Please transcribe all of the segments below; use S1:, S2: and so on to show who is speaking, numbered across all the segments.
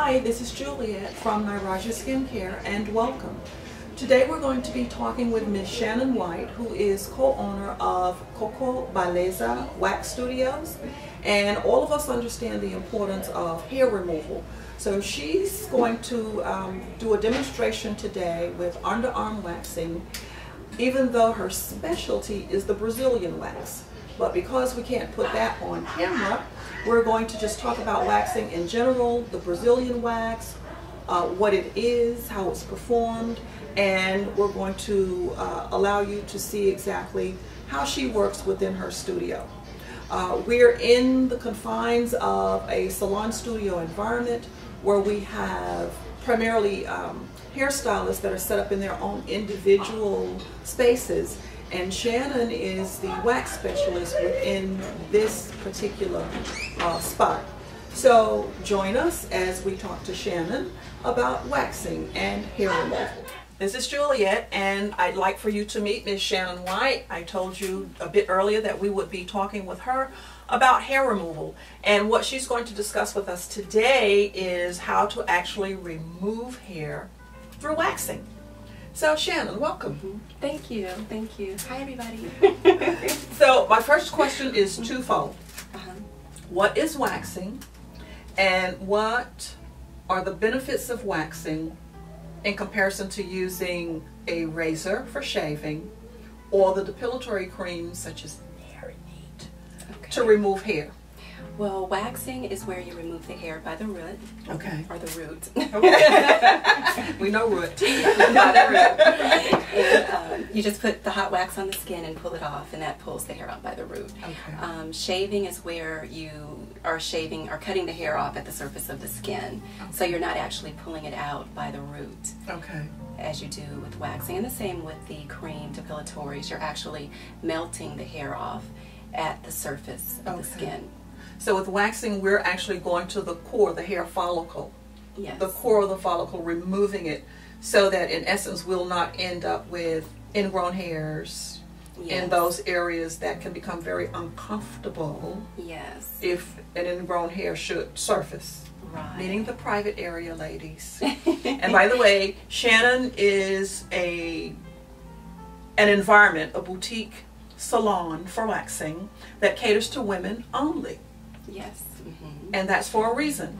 S1: Hi, this is Juliet from Nyraju Skincare, and welcome. Today we're going to be talking with Ms. Shannon White, who is co-owner of Coco Belleza Wax Studios, and all of us understand the importance of hair removal. So she's going to do a demonstration today with underarm waxing, even though her specialty is the Brazilian wax. But because we can't put that on camera, we're going to just talk about waxing in general, the Brazilian wax, what it is, how it's performed, and we're going to allow you to see exactly how she works within her studio. We're in the confines of a salon studio environment where we have primarily hairstylists that are set up in their own individual spaces, and Shannon is the wax specialist within this particular spot. So join us as we talk to Shannon about waxing and hair removal. This is Juliet, and I'd like for you to meet Ms. Shannon White. I told you a bit earlier that we would be talking with her about hair removal, and what she's going to discuss with us today is how to actually remove hair through waxing. So Shannon, welcome.
S2: Thank you. Thank you. Hi, everybody.
S1: So my first question is twofold. What is waxing, and what are the benefits of waxing in comparison to using a razor for shaving or the depilatory creams such as Nyraju to remove hair?
S2: Well, waxing is where you remove the hair by the root.
S1: Okay.
S2: Or the root.
S1: Okay. We know root.
S2: By the root. And, you just put the hot wax on the skin and pull it off, and that pulls the hair out by the root.
S1: Okay.
S2: Shaving is where you are shaving or cutting the hair off at the surface of the skin. Okay. So you're not actually pulling it out by the root.
S1: Okay.
S2: As you do with waxing. And the same with the cream depilatories. You're actually melting the hair off at the surface of the skin.
S1: So with waxing, we're actually going to the core, the hair follicle.
S2: Yes.
S1: The core of the follicle, removing it, so that in essence we'll not end up with ingrown hairs in those areas that can become very uncomfortable.
S2: Yes.
S1: If an ingrown hair should surface.
S2: Right.
S1: Meaning the private area, ladies. And by the way, Shannon is an environment, a boutique salon for waxing that caters to women only.
S2: Yes.
S1: And that's for a reason.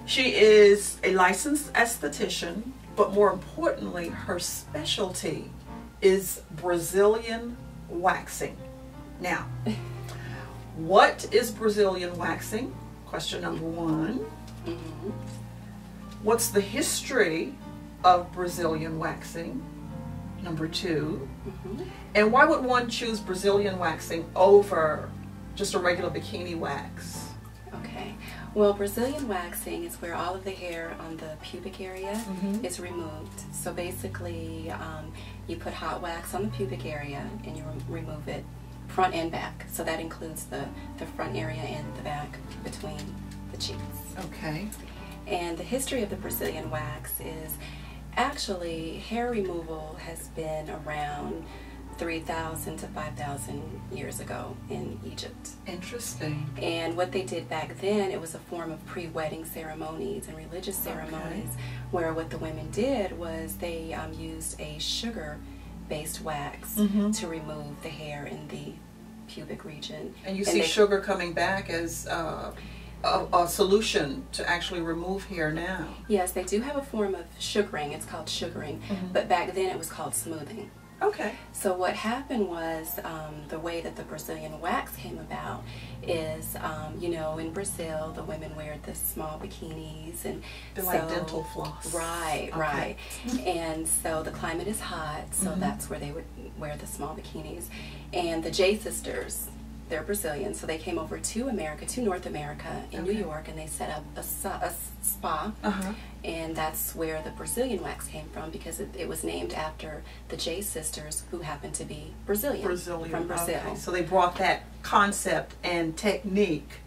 S1: She is a licensed esthetician, but more importantly, her specialty is Brazilian waxing. Now, what is Brazilian waxing? Question number one. What's the history of Brazilian waxing? Number two. And why would one choose Brazilian waxing over just a regular bikini wax?
S2: Okay. Well, Brazilian waxing is where all of the hair on the pubic area is removed. So basically, you put hot wax on the pubic area and you remove it front and back. So that includes the front area and the back between the cheeks.
S1: Okay.
S2: And the history of the Brazilian wax is actually hair removal has been around 3,000 to 5,000 years ago in Egypt.
S1: Interesting.
S2: And what they did back then, it was a form of pre-wedding ceremonies and religious ceremonies, where what the women did was they used a sugar-based wax to remove the hair in the pubic region.
S1: And you see sugar coming back as a solution to actually remove hair now. Yes,
S2: they do have a form of sugaring. It's called sugaring, but back then it was called smoothing.
S1: Okay.
S2: So what happened was the way that the Brazilian wax came about is, you know, in Brazil the women wear the small bikinis, and
S1: they're like dental floss.
S2: Right, right. And so the climate is hot, so that's where they would wear the small bikinis. And the J sisters, they're Brazilian, so they came over to America, to North America in New York, and they set up a spa, and that's where the Brazilian wax came from, because it was named after the J sisters, who happened to be Brazilian from Brazil.
S1: Okay. So they brought that concept and technique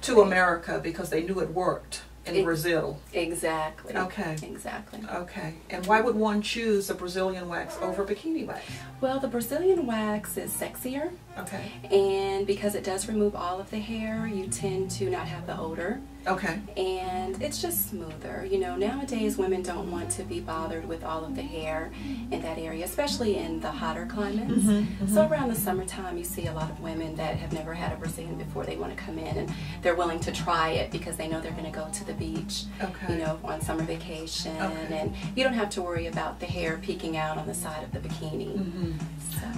S1: to America because they knew it worked in Brazil.
S2: Exactly.
S1: Okay.
S2: Exactly.
S1: Okay. And why would one choose a Brazilian wax over bikini wax?
S2: Well, the Brazilian wax is sexier.
S1: Okay.
S2: And because it does remove all of the hair, you tend to not have the odor
S1: Okay.
S2: And it's just smoother. You know, nowadays women don't want to be bothered with all of the hair in that area, especially in the hotter climates. So around the summertime, you see a lot of women that have never had a Brazilian before. They want to come in and they're willing to try it because they know they're going to go to the beach, you know, on summer vacation. And you don't have to worry about the hair peeking out on the side of the bikini.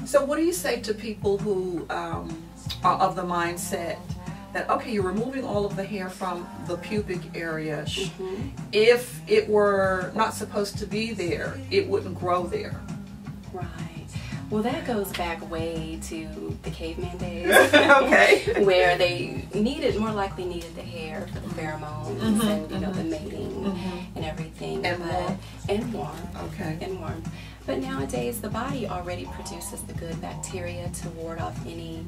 S1: So what do you say to people who are of the mindset that, okay, you're removing all of the hair from the pubic area. If it were not supposed to be there, it wouldn't grow there.
S2: Right. Well, that goes back way to the caveman days. Where they needed, more likely needed the hair for the pheromones and, you know, the mating and everything.
S1: And warm.
S2: And warm.
S1: Okay.
S2: And warm. But nowadays, the body already produces the good bacteria to ward off any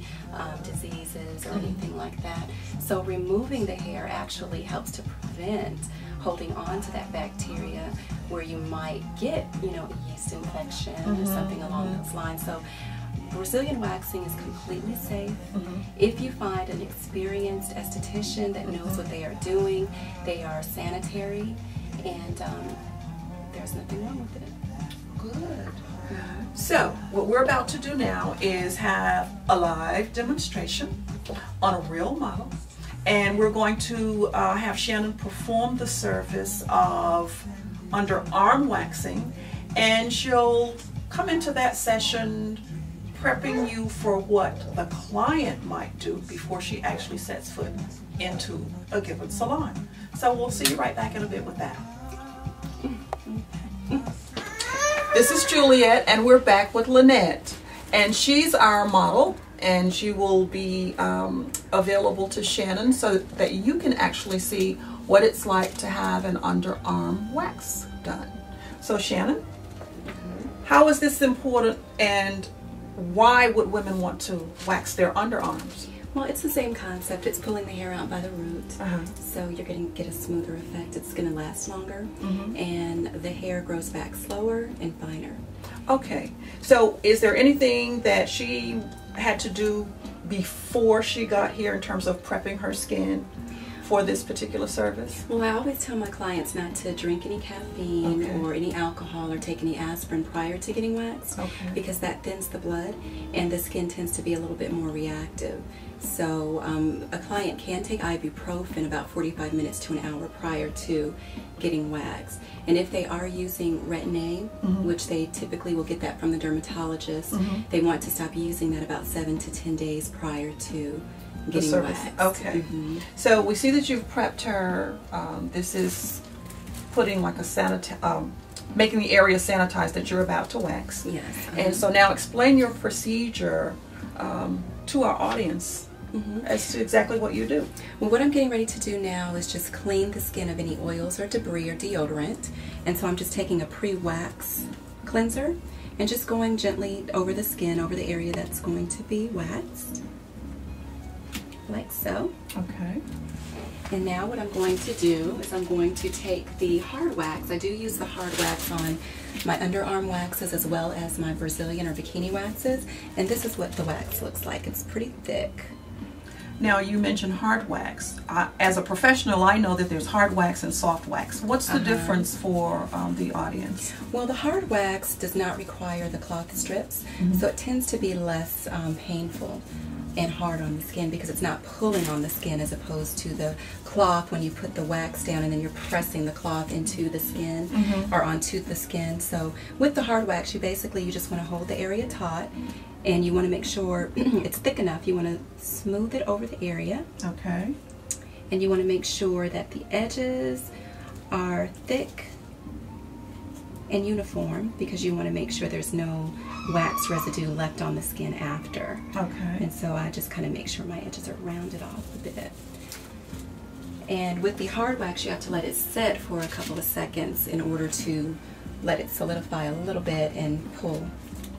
S2: diseases or anything like that. So removing the hair actually helps to prevent holding on to that bacteria where you might get, you know, a yeast infection or something along those lines. So Brazilian waxing is completely safe. If you find an experienced esthetician that knows what they are doing, they are sanitary, and there's nothing wrong with it.
S1: Good. So what we're about to do now is have a live demonstration on a real model, and we're going to have Shannon perform the service of underarm waxing, and she'll come into that session prepping you for what the client might do before she actually sets foot into a given salon. So we'll see you right back in a bit with that. This is Juliet, and we're back with Lynette, and she's our model, and she will be available to Shannon so that you can actually see what it's like to have an underarm wax done. So Shannon, how is this important, and why would women want to wax their underarms?
S2: Well, it's the same concept. It's pulling the hair out by the root, so you're going to get a smoother effect. It's going to last longer, and the hair grows back slower and finer. Okay, so is there anything that she had to do before she got here in terms of prepping her skin for this particular service? Well, I always tell my clients not to drink any caffeine or any alcohol or take any aspirin prior to getting waxed, because that thins the blood and the skin tends to be a little bit more reactive. So a client can take ibuprofen about 45 minutes to an hour prior to getting waxed. And if they are using Retin-A, which they typically will get that from the dermatologist, they want to stop using that about 7 to 10 days prior to getting waxed.
S1: Okay. So we see that you've prepped her. This is putting like a making the area sanitized that you're about to wax.
S2: Yes.
S1: And so now explain your procedure to our audience as to exactly what you do.
S2: Well, what I'm getting ready to do now is just clean the skin of any oils or debris or deodorant. And so I'm just taking a pre-wax cleanser and just going gently over the skin, over the area that's going to be waxed. Like so.
S1: Okay.
S2: And now what I'm going to do is I'm going to take the hard wax. I do use the hard wax on my underarm waxes as well as my Brazilian or bikini waxes. And this is what the wax looks like. It's pretty thick.
S1: Now you mentioned hard wax. As a professional, I know that there's hard wax and soft wax. What's the difference for the audience?
S2: Well, the hard wax does not require the cloth strips, so it tends to be less painful and hard on the skin because it's not pulling on the skin as opposed to the cloth when you put the wax down and then you're pressing the cloth into the skin or onto the skin. So with the hard wax, you just want to hold the area taut and you want to make sure it's thick enough. You want to smooth it over the area.
S1: Okay.
S2: And you want to make sure that the edges are thick and uniform because you want to make sure there's no wax residue left on the skin after.
S1: Okay.
S2: And so I just kind of make sure my edges are rounded off a bit. And with the hard wax, you have to let it set for a couple of seconds in order to let it solidify a little bit and pull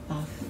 S2: off